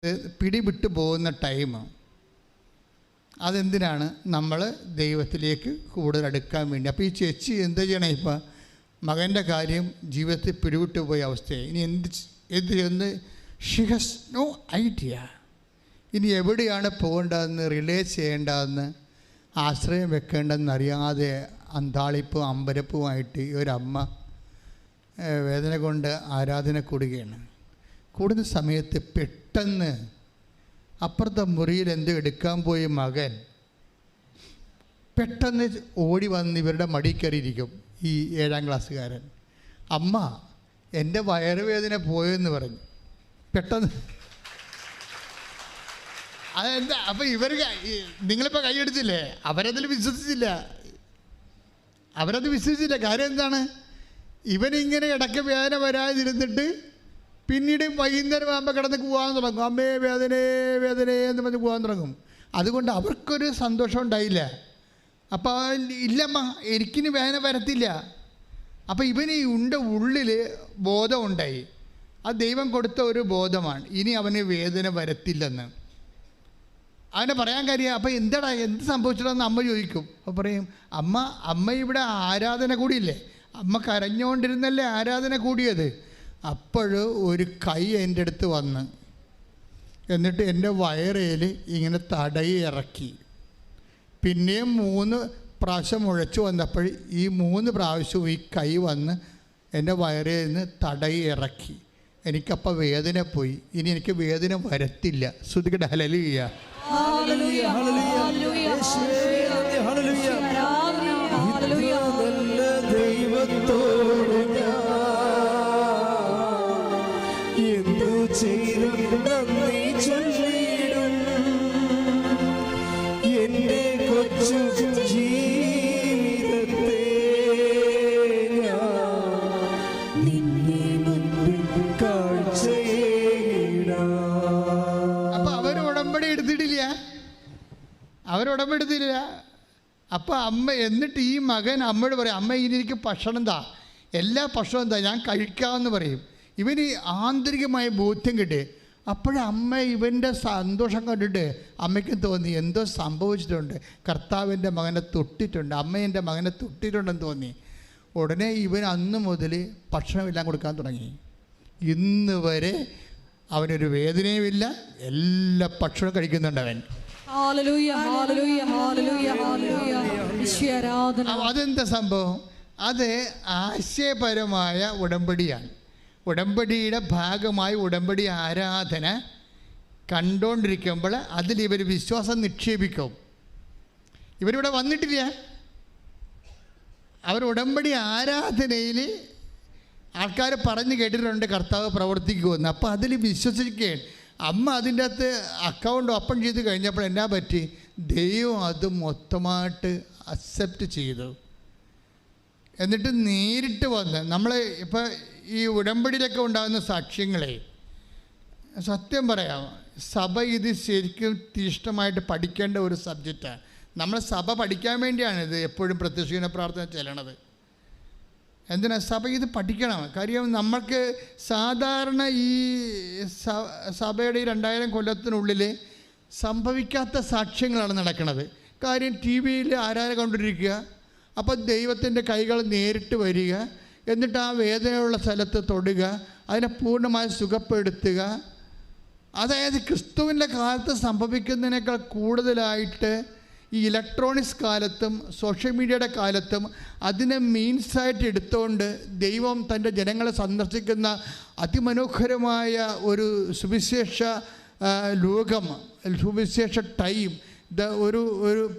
പിടിവിട്ടു പോകുന്ന ടൈം അതെന്തിനാണ്? നമ്മൾ ദൈവത്തിലേക്ക് കൂടുതൽ അടുക്കാൻ വേണ്ടി. അപ്പോൾ ഈ ചേച്ചി എന്ത് ചെയ്യണം? ഇപ്പം മകൻ്റെ കാര്യം ജീവിതത്തിൽ പിടിവിട്ടു പോയ അവസ്ഥയെ ഇനി എന്ത് ചെയ്യുന്നത്? She has no idea. ഇനി എവിടെയാണ് പോകേണ്ടതെന്ന്, റിലേ ചെയ്യേണ്ടതെന്ന്, ആശ്രയം വെക്കേണ്ടതെന്ന് അറിയാതെ അന്താളിപ്പും അമ്പരപ്പുമായിട്ട് ഈ ഒരമ്മ വേദന കൊണ്ട് ആരാധന കൂടുകയാണ്. കൂടുന്ന സമയത്ത് പെട്ടെന്ന് അപ്പുറത്തെ മുറിയിൽ എന്തോ എടുക്കാൻ പോയ മകൻ പെട്ടെന്ന് ഓടി വന്ന് ഇവരുടെ മടി കയറിയിരിക്കും. ഈ 7ാം ക്ലാസ്സുകാരൻ, അമ്മ എൻ്റെ വയറുവേദന പോയെന്ന് പറഞ്ഞു. പെട്ടെന്ന് അതെന്താ? അപ്പം ഇവർ നിങ്ങളിപ്പോൾ കൈയെടുത്തില്ലേ? അവരത് വിശ്വസിച്ചില്ല. കാര്യം എന്താണ്? ഇവനിങ്ങനെ ഇടയ്ക്ക് വേദന വരാതിരുന്നിട്ട് പിന്നീട് വൈകുന്നേരം ആകുമ്പോൾ കിടന്ന് പോകാൻ തുടങ്ങും. അമ്മേ വേദനേ എന്ന് പറഞ്ഞ് പോകാൻ തുടങ്ങും. അതുകൊണ്ട് അവർക്കൊരു സന്തോഷം ഉണ്ടായില്ല. അപ്പോൾ ഇല്ലമ്മ എനിക്കിനി വേദന വരത്തില്ല. അപ്പോൾ ഇവന് ഉള്ളിൽ ബോധമുണ്ടായി. അത് ദൈവം കൊടുത്ത ഒരു ബോധമാണ്, ഇനി അവന് വേദന വരത്തില്ലെന്ന്. അവനെ പറയാൻ കാര്യം അപ്പോൾ എന്ത് സംഭവിച്ചിട്ടെന്ന് അമ്മ ചോദിക്കും. അപ്പോൾ പറയും, അമ്മ ഇവിടെ ആരാധന കൂടിയില്ലേ, അമ്മ കരഞ്ഞുകൊണ്ടിരുന്നല്ലേ ആരാധന കൂടിയത്. അപ്പോൾ ഒരു കൈ എൻ്റെ അടുത്ത് വന്ന് എന്നിട്ട് എൻ്റെ വയറേൽ ഇങ്ങനെ തടയി ഇറക്കി. പിന്നെയും 3 പ്രാവശ്യം മുഴച്ചു വന്നപ്പോൾ ഈ 3 പ്രാവശ്യവും ഈ കൈ വന്ന് എൻ്റെ വയറിൽ നിന്ന് തടയി ഇറക്കി. എനിക്കപ്പോൾ വേദന പോയി. ഇനി എനിക്ക് വേദന വരത്തില്ല. ശ്രുതികട ഹല്ലേലൂയ. അവരുടമ്പെടുത്തില്ല. അപ്പോൾ അമ്മ എന്നിട്ട് ഈ മകൻ അമ്മയോട് പറയും, അമ്മ ഇനി എനിക്ക് ഭക്ഷണം താ, എല്ലാ ഭക്ഷണം താ, ഞാൻ കഴിക്കാമെന്ന് പറയും. ഇവന് ആന്തരികമായ ബോധ്യം കിട്ടി. അപ്പോഴമ്മ ഇവൻ്റെ സന്തോഷം കണ്ടിട്ട് അമ്മയ്ക്ക് തോന്നി എന്തോ സംഭവിച്ചിട്ടുണ്ട്, കർത്താവിൻ്റെ മകനെ തൊട്ടിട്ടുണ്ട്, അമ്മ എൻ്റെ മകനെ തൊട്ടിട്ടുണ്ടെന്ന് തോന്നി. ഉടനെ ഇവൻ അന്ന് മുതൽ ഭക്ഷണമെല്ലാം കൊടുക്കാൻ തുടങ്ങി. ഇന്ന് വരെ അവനൊരു വേദനയുമില്ല, എല്ലാ ഭക്ഷണവും കഴിക്കുന്നുണ്ട് അവൻ. അതെന്താ സംഭവം? അത് ആശയപരമായ ഉടമ്പടിയാണ്. ഉടമ്പടിയുടെ ഭാഗമായി ഉടമ്പടി ആരാധന കണ്ടുകൊണ്ടിരിക്കുമ്പോൾ അതിലിവർ വിശ്വാസം നിക്ഷേപിക്കും. ഇവരിവിടെ വന്നിട്ടില്ല. അവർ ഉടമ്പടി ആരാധനയിൽ ആൾക്കാർ പറഞ്ഞു കേട്ടിട്ടുണ്ട് കർത്താവ് പ്രവർത്തിക്കുമെന്ന്. അപ്പോൾ അതിൽ വിശ്വസിക്കുകയാണ്. അമ്മ അതിൻ്റെ അകത്ത് അക്കൗണ്ട് ഓപ്പൺ ചെയ്ത് കഴിഞ്ഞപ്പോൾ എന്നാ പറ്റി? ദൈവം അത് മൊത്തമായിട്ട് അക്സെപ്റ്റ് ചെയ്തു. എന്നിട്ട് നേരിട്ട് വന്ന് നമ്മൾ ഇപ്പോൾ ഈ ഉടമ്പടിയിലൊക്കെ ഉണ്ടാകുന്ന സാക്ഷ്യങ്ങളെ സത്യം പറയാം, സഭ ഇത് ശരിക്കും തീഷ്ണമായിട്ട് പഠിക്കേണ്ട ഒരു സബ്ജക്റ്റാണ്. നമ്മൾ സഭ പഠിക്കാൻ വേണ്ടിയാണ് ഇത് എപ്പോഴും പ്രത്യക്ഷീകരണ പ്രാർത്ഥന ചെല്ലണത്. എന്തിനാ? സഭ ഇത് പഠിക്കണം. കാര്യം നമ്മൾക്ക് സാധാരണ ഈ സഭയുടെ ഈ 2000 കൊല്ലത്തിനുള്ളിൽ സംഭവിക്കാത്ത സാക്ഷ്യങ്ങളാണ് നടക്കുന്നത്. കാര്യം ടി വിയിൽ ആരാധന കൊണ്ടിരിക്കുക, അപ്പോൾ ദൈവത്തിൻ്റെ കൈകൾ നേരിട്ട് വരിക, എന്നിട്ട് ആ വേദനയുള്ള സ്ഥലത്ത് തൊടുക, അതിനെ പൂർണ്ണമായി സുഖപ്പെടുത്തുക. അതായത് ക്രിസ്തുവിൻ്റെ കാലത്ത് സംഭവിക്കുന്നതിനേക്കാൾ കൂടുതലായിട്ട് ഈ ഇലക്ട്രോണിക്സ് കാലത്തും സോഷ്യൽ മീഡിയയുടെ കാലത്തും അതിനെ മീൻസായിട്ട് എടുത്തുകൊണ്ട് ദൈവം തൻ്റെ ജനങ്ങളെ സന്ദർശിക്കുന്ന അതിമനോഹരമായ ഒരു സുവിശേഷ ലോകം, സുവിശേഷ ടൈം, ഒരു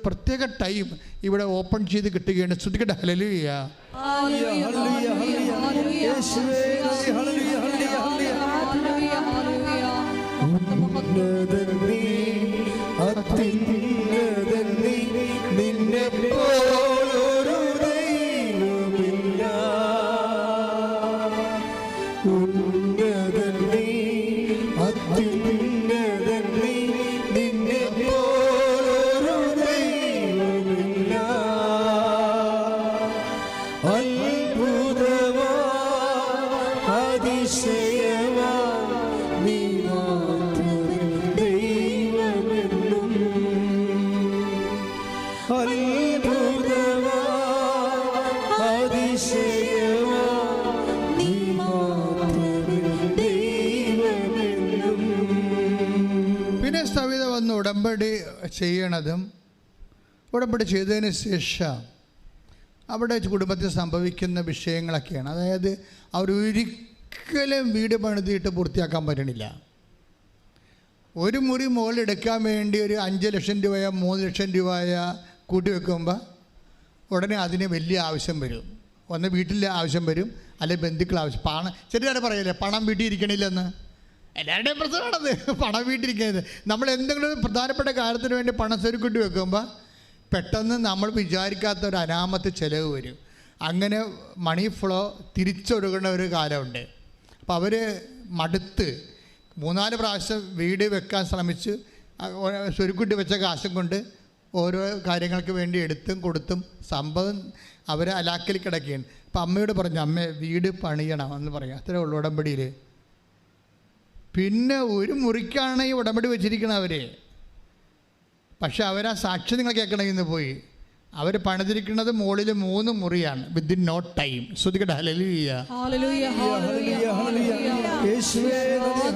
പ്രത്യേക ടൈം ഇവിടെ ഓപ്പൺ ചെയ്ത് കിട്ടുകയാണ്. ശ്രുതികട ഹല്ലേലൂയ. നിന്നെ പോലൊരു ദൈവമില്ല, ഉന്നതൻ നീ, അത്യുന്നതൻ നീ, നിന്നെ പോലൊരു ദൈവമില്ല. അത്ഭുതമാ അതിശയമാ നീ മാത്രമേ സവിത വന്ന് ഉടമ്പടി ചെയ്യണതും ഉടമ്പടി ചെയ്തതിന് ശേഷം അവിടെ കുടുംബത്തിൽ സംഭവിക്കുന്ന വിഷയങ്ങളൊക്കെയാണ്. അതായത് അവരൊരിക്കലും വീട് പണിതിട്ട് പൂർത്തിയാക്കാൻ പറ്റണില്ല. ഒരു മുറി മുകളിലെടുക്കാൻ വേണ്ടി ഒരു 5 ലക്ഷം രൂപയോ 3 ലക്ഷം രൂപയോ കൂട്ടി വെക്കുമ്പോൾ ഉടനെ അതിന് വലിയ ആവശ്യം വരും. ഒന്ന് വീട്ടിൽ ആവശ്യം വരും, അല്ലെങ്കിൽ ബന്ധുക്കൾ ആവശ്യം. പണം ചെറിയ പറയില്ലേ, പണം വീട്ടിൽ ഇരിക്കണില്ലെന്ന്. എല്ലാവരുടെയും പ്രശ്നമാണത്, പണം വീട്ടിലിരിക്കുന്നത്. നമ്മൾ എന്തെങ്കിലും പ്രധാനപ്പെട്ട കാര്യത്തിന് വേണ്ടി പണം സ്വരുക്കൂട്ടി വെക്കുമ്പോൾ പെട്ടെന്ന് നമ്മൾ വിചാരിക്കാത്ത ഒരു അനാമത്ത് ചിലവ് വരും. അങ്ങനെ മണി ഫ്ലോ തിരിച്ചൊഴുകുന്ന ഒരു കാലമുണ്ട്. അപ്പോൾ അവർ മടുത്ത് 3-4 പ്രാവശ്യം വീട് വെക്കാൻ ശ്രമിച്ച് സ്വരുക്കൂട്ടി വെച്ച കാശും കൊണ്ട് ഓരോ കാര്യങ്ങൾക്ക് വേണ്ടി എടുത്തും കൊടുത്തും സംഭവം അവരെ അലാക്കിൽ കിടക്കുകയാണ്. അപ്പം അമ്മയോട് പറഞ്ഞു, അമ്മ വീട് പണിയണം എന്ന് പറയാം. അത്രേ ഉള്ളൂ ഉടമ്പടിയിൽ. പിന്നെ ഒരു മുറിക്കാണ് ഈ ഉടമ്പടി വെച്ചിരിക്കണം അവർ. പക്ഷെ അവരാ സാക്ഷി നിങ്ങൾ കേൾക്കണമെങ്കിൽ ഇന്ന് പോയി. അവർ പണിതിരിക്കുന്നത് മുകളിൽ 3 മുറിയാണ്. Within no time. ശ്രദ്ധിക്കട്ടെ. ഹല്ലേലൂയ, ഹല്ലേലൂയ, ഹല്ലേലൂയ, യേശുവേ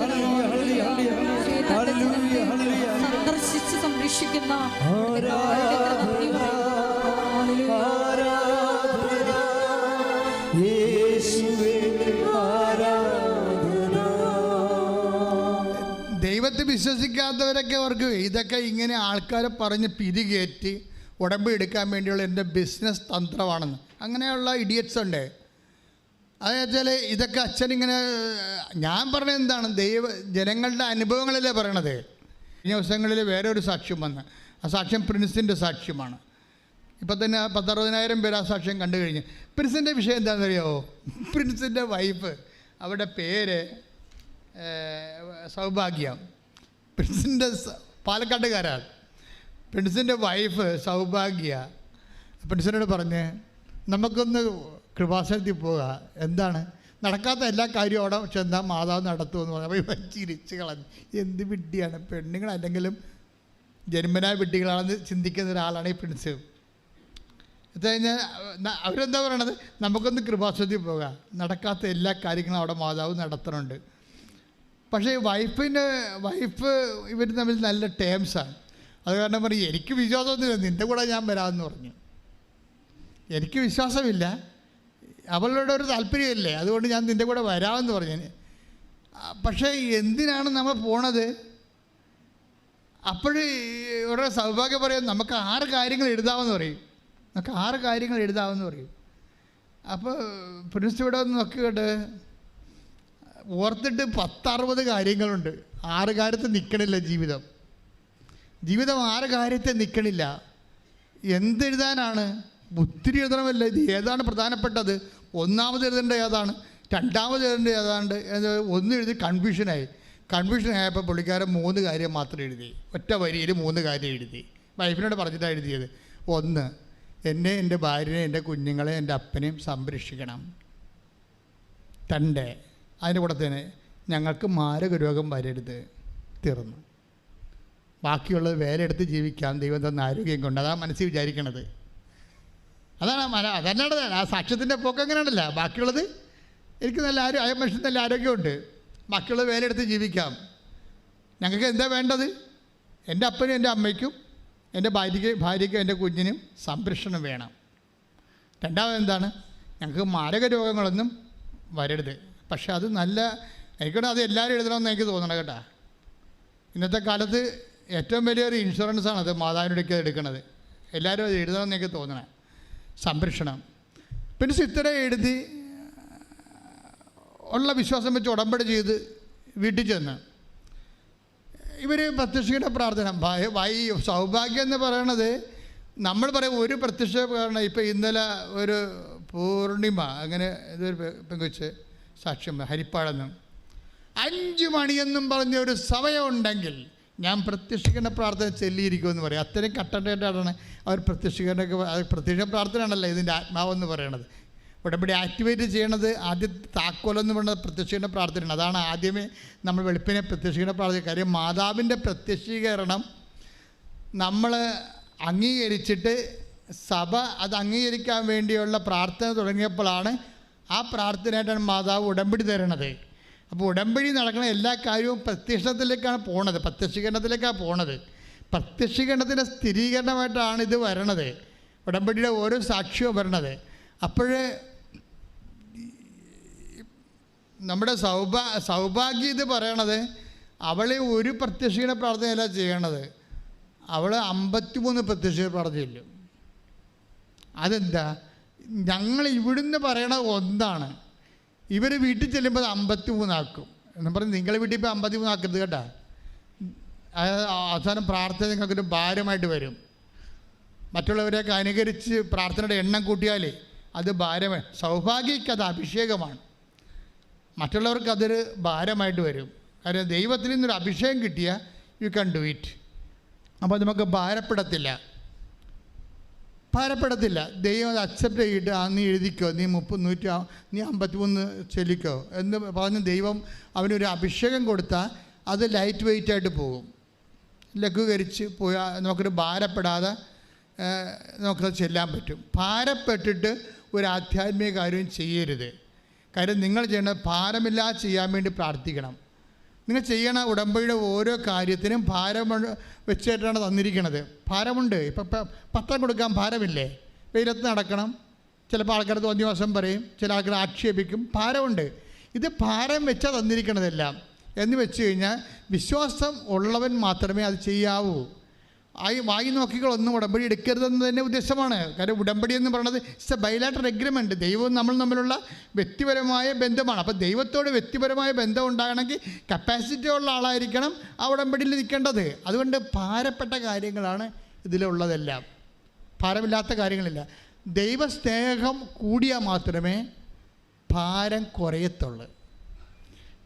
ഹല്ലേലൂയ, ഹല്ലേലൂയ, ഹല്ലേലൂയ. സന്ദർശിച്ച് സംരക്ഷിക്കുന്ന ദൈവത്തെ വിശ്വസിക്കാത്തവരൊക്കെ അവർക്ക് ഇതൊക്കെ ഇങ്ങനെ ആൾക്കാരെ പറഞ്ഞ് പിരികേറ്റി ഉടമ്പടി എടുക്കാൻ വേണ്ടിയുള്ള എൻ്റെ ബിസിനസ് തന്ത്രമാണെന്ന്. അങ്ങനെയുള്ള ഇഡിയറ്റ്സ് ഉണ്ട്. അതെന്നുവെച്ചാൽ ഇതൊക്കെ അച്ഛനിങ്ങനെ, ഞാൻ പറഞ്ഞത് എന്താണ്, ജനങ്ങളുടെ അനുഭവങ്ങളല്ലേ പറയണത്. കഴിഞ്ഞ ദിവസങ്ങളിൽ വേറെ ഒരു സാക്ഷ്യം വന്ന്, ആ സാക്ഷ്യം പ്രിൻസിൻ്റെ സാക്ഷ്യമാണ്. ഇപ്പം തന്നെ 10-60,000 പേര് ആ സാക്ഷ്യം കണ്ടു കഴിഞ്ഞ്. പ്രിൻസിൻ്റെ വിഷയം എന്താണെന്നറിയാമോ? പ്രിൻസിൻ്റെ വൈഫ്, അവരുടെ പേര് സൗഭാഗ്യ. പ്രിൻസിൻ്റെ പാലക്കാട്ടുകാരാണ്. പ്രിൻസിൻ്റെ വൈഫ് സൗഭാഗ്യ പ്രിൻസിനോട് പറഞ്ഞ് നമുക്കൊന്ന് കൃപാസനത്തിൽ പോവുക. എന്താണ് നടക്കാത്ത എല്ലാ കാര്യവും അവിടെ ചെന്നാൽ മാതാവ് നടത്തുമെന്ന് പറഞ്ഞു. അപ്പോൾ ചിരിച്ച് കളഞ്ഞു. എന്ത് വിഡ്ഢിയാണ്, പെണ്ണുങ്ങളല്ലെങ്കിലും ജന്മനാ വിഡ്ഢികളാണെന്ന് ചിന്തിക്കുന്ന ഒരാളാണ് ഈ പ്രിൻസ്. എന്ന് കഴിഞ്ഞാൽ അവരെന്താ പറയണത്, നമുക്കൊന്ന് കൃപാസനത്തിൽ പോകാം, നടക്കാത്ത എല്ലാ കാര്യങ്ങളും അവിടെ മാതാവ് നടത്തുന്നുണ്ട്. പക്ഷേ വൈഫ് ഇവർ തമ്മിൽ നല്ല ടേംസാണ്. അത് കാരണം പറയും, എനിക്ക് വിശ്വാസമൊന്നുമില്ല, നിൻ്റെ കൂടെ ഞാൻ വരാമെന്ന് പറഞ്ഞു. എനിക്ക് വിശ്വാസമില്ല, അവളുടെ ഒരു താല്പര്യമില്ലേ, അതുകൊണ്ട് ഞാൻ നിൻ്റെ കൂടെ വരാമെന്ന് പറഞ്ഞു. പക്ഷേ എന്തിനാണ് നമ്മൾ പോണത്? അപ്പോഴ് ഇവരുടെ സൗഭാഗ്യം പറയാം, നമുക്ക് 6 കാര്യങ്ങൾ എഴുതാമെന്ന് പറയും. നമുക്ക് 6 കാര്യങ്ങൾ എഴുതാമെന്ന് പറയും. അപ്പോൾ പ്രിൻസ് ഇവിടെ ഒന്ന് നോക്കിയിട്ട് ഓർത്തിട്ട് 10-60 കാര്യങ്ങളുണ്ട്. 6 കാര്യത്തിൽ നിൽക്കണില്ല ജീവിതം 6 കാര്യത്തിൽ നിൽക്കണില്ല. എന്തെഴുതാനാണ്? ഒത്തിരി എഴുതണമല്ല. ഇത് ഏതാണ് പ്രധാനപ്പെട്ടത്? ഒന്നാമത് എഴുതേണ്ട ഏതാണ്, രണ്ടാമത് എഴുതേണ്ട ഏതാണ്ട് ഒന്ന് എഴുതി കൺഫ്യൂഷനായപ്പോൾ പുള്ളിക്കാരൻ 3 കാര്യം മാത്രം എഴുതി. ഒറ്റ വരിയിൽ 3 കാര്യം എഴുതി. വൈഫിനോട് പറഞ്ഞിട്ടാണ് എഴുതിയത്. 1, എന്നെ, എൻ്റെ ഭാര്യനെ, എൻ്റെ കുഞ്ഞുങ്ങളെ, എൻ്റെ അപ്പനെയും സംരക്ഷിക്കണം. 2, അതിൻ്റെ കൂടെ തന്നെ ഞങ്ങൾക്ക് മാരക രോഗം വരരുത്. തീർന്നു. ബാക്കിയുള്ളത് വേലയെടുത്ത് ജീവിക്കാം ദൈവം തന്ന ആരോഗ്യം കൊണ്ട്. അതാണ് മനസ്സിൽ വിചാരിക്കണത്. അതന്നാണ് ആ സാക്ഷ്യത്തിൻ്റെ പോക്ക്. അങ്ങനെയാണല്ല. ബാക്കിയുള്ളത് എനിക്ക് നല്ല മനുഷ്യൻ നല്ല ആരോഗ്യമുണ്ട്, ബാക്കിയുള്ളത് വേലയെടുത്ത് ജീവിക്കാം. ഞങ്ങൾക്ക് എന്താ വേണ്ടത്? എൻ്റെ അപ്പനും എൻ്റെ അമ്മയ്ക്കും എൻ്റെ ഭാര്യയ്ക്കും എൻ്റെ കുഞ്ഞിനും സംരക്ഷണം വേണം. 2ാമത് എന്താണ്? ഞങ്ങൾക്ക് മാരക രോഗങ്ങളൊന്നും വരരുത്. പക്ഷെ അത് നല്ല എനിക്കൂടെ അത് എല്ലാവരും എഴുതണമെന്ന് എനിക്ക് തോന്നണം കേട്ടോ. ഇന്നത്തെ കാലത്ത് ഏറ്റവും വലിയൊരു ഇൻഷുറൻസാണ് അത് മാതാവിനോടൊക്കെ എടുക്കുന്നത്. എല്ലാവരും അത് എഴുതണമെന്ന് എനിക്ക് തോന്നണം. സംരക്ഷണം. പിന്നെ ഇത്ര എഴുതി ഉള്ള വിശ്വാസം വെച്ച് ഉടമ്പടി ചെയ്ത് വീട്ടിൽ ചെന്ന് ഇവർ പ്രത്യക്ഷയുടെ പ്രാർത്ഥന. സൗഭാഗ്യം എന്ന് പറയണത് നമ്മൾ പറയും ഒരു പ്രത്യക്ഷ കാരണം. ഇപ്പം ഇന്നലെ ഒരു പൂർണിമ, അങ്ങനെ ഇതൊരു പെങ്കൊച്ച് സാക്ഷ്യം, ഹരിപ്പാടെന്നും 5 മണിയെന്നും പറഞ്ഞ ഒരു സമയമുണ്ടെങ്കിൽ ഞാൻ പ്രത്യക്ഷിക്കേണ്ട പ്രാർത്ഥന ചെല്ലിയിരിക്കുമെന്ന് പറയും. അത്രയും കട്ടൻ്റായിട്ടാണ് അവർ പ്രത്യക്ഷ പ്രാർത്ഥനയാണല്ലോ ഇതിൻ്റെ ആത്മാവെന്ന് പറയണത്. ഉടമ്പടി ആക്ടിവേറ്റ് ചെയ്യണത് ആദ്യത്തെ താക്കോലെന്ന് പറയുന്നത് പ്രത്യക്ഷീകരണ പ്രാർത്ഥനയാണ്. അതാണ് ആദ്യമേ നമ്മൾ വെളുപ്പിനെ പ്രത്യക്ഷീകരണ പ്രാർത്ഥന. കാര്യം മാതാവിൻ്റെ പ്രത്യക്ഷീകരണം നമ്മൾ അംഗീകരിച്ചിട്ട് സഭ അത് അംഗീകരിക്കാൻ വേണ്ടിയുള്ള പ്രാർത്ഥന തുടങ്ങിയപ്പോഴാണ് ആ പ്രാർത്ഥനയായിട്ടാണ് മാതാവ് ഉടമ്പടി തരണത്. അപ്പോൾ ഉടമ്പടി നടക്കുന്ന എല്ലാ കാര്യവും പ്രത്യക്ഷത്തിലേക്കാണ് പോണത്, പ്രത്യക്ഷീകരണത്തിലേക്കാണ് പോണത്. പ്രത്യക്ഷീകരണത്തിൻ്റെ സ്ഥിരീകരണമായിട്ടാണ് ഇത് വരണത്, ഉടമ്പടിയുടെ ഓരോ സാക്ഷ്യവും വരണത്. അപ്പോഴേ നമ്മുടെ സൗഭാഗ്യം ഇത് പറയണത്, അവളെ ഒരു പ്രത്യക്ഷീകരണ പ്രാർത്ഥനയല്ല ചെയ്യണത്, അവൾ 53 പ്രത്യക്ഷീകരണ പ്രാർത്ഥനയില്ല. അതെന്താ? ഞങ്ങൾ ഇവിടുന്ന് പറയണത് ഒന്നാണ്, ഇവർ വീട്ടിൽ ചെല്ലുമ്പോൾ 53 ആക്കും എന്ന് പറഞ്ഞ് നിങ്ങളെ വീട്ടിൽ ഇപ്പോൾ 53 ആക്കരുത് കേട്ടോ. അവസാനം പ്രാർത്ഥന നിങ്ങൾക്കൊരു ഭാരമായിട്ട് വരും. മറ്റുള്ളവരെയൊക്കെ അനുകരിച്ച് പ്രാർത്ഥനയുടെ എണ്ണം കൂട്ടിയാൽ അത് ഭാരമായി. സൗഭാഗ്യക്ക് അത് അഭിഷേകമാണ്, മറ്റുള്ളവർക്ക് അതൊരു ഭാരമായിട്ട് വരും. കാര്യം ദൈവത്തിൽ നിന്നൊരു അഭിഷേകം കിട്ടിയാൽ യു ക്യാൻ ഡു ഇറ്റ്. അപ്പോൾ നമുക്ക് ഭാരപ്പെടത്തില്ല. ദൈവം അത് അക്സെപ്റ്റ് ചെയ്തിട്ട് നീ എഴുതിക്കോ, നീ 53 ചൊല്ലിക്കോ എന്ന് പറഞ്ഞ് ദൈവം അവനൊരു അഭിഷേകം കൊടുത്താൽ അത് ലൈറ്റ് വെയ്റ്റായിട്ട് പോകും. ലഘൂകരിച്ച് പോയാൽ നമുക്കൊരു ഭാരപ്പെടാതെ നമുക്കത് ചെല്ലാൻ പറ്റും. ഭാരപ്പെട്ടിട്ട് ഒരു ആധ്യാത്മിക കാര്യവും ചെയ്യരുത്. കാര്യം നിങ്ങൾ ചെയ്യേണ്ടത് ഭാരമില്ലാതെ ചെയ്യാൻ വേണ്ടി പ്രാർത്ഥിക്കണം. നിങ്ങൾ ചെയ്യണ ഉടമ്പടിയുടെ ഓരോ കാര്യത്തിനും ഭാരം വെച്ചിട്ടാണ് തന്നിരിക്കുന്നത്. ഭാരമുണ്ട്. ഇപ്പം പത്രം കൊടുക്കാൻ ഭാരമില്ലേ? വെയിലത്ത് നടക്കണം. ചിലപ്പോൾ ആൾക്കാർ തോന്നിയ ദിവസം പറയും, ചില ആൾക്കാർ ആക്ഷേപിക്കും. ഭാരമുണ്ട്. ഇത് ഭാരം വെച്ചാൽ തന്നിരിക്കണതെല്ലാം എന്ന് വെച്ച് കഴിഞ്ഞാൽ വിശ്വാസം ഉള്ളവൻ മാത്രമേ അത് ചെയ്യാവൂ. വായി നോക്കികളൊന്നും ഉടമ്പടി എടുക്കരുതെന്ന് തന്നെ ഉദ്ദേശമാണ്. കാര്യം ഉടമ്പടി എന്ന് പറയുന്നത് ഇറ്റ്സ് എ ബൈലാറ്ററൽ എഗ്രിമെൻറ്റ്. ദൈവവും നമ്മൾ തമ്മിലുള്ള വ്യക്തിപരമായ ബന്ധമാണ്. അപ്പോൾ ദൈവത്തോട് വ്യക്തിപരമായ ബന്ധം ഉണ്ടാകണമെങ്കിൽ കപ്പാസിറ്റി ഉള്ള ആളായിരിക്കണം ആ ഉടമ്പടിയിൽ നിൽക്കേണ്ടത്. അതുകൊണ്ട് ഭാരപ്പെട്ട കാര്യങ്ങളാണ് ഇതിലുള്ളതെല്ലാം, ഭാരമില്ലാത്ത കാര്യങ്ങളില്ല. ദൈവസ്നേഹം കൂടിയാൽ മാത്രമേ ഭാരം കുറയത്തുള്ളൂ.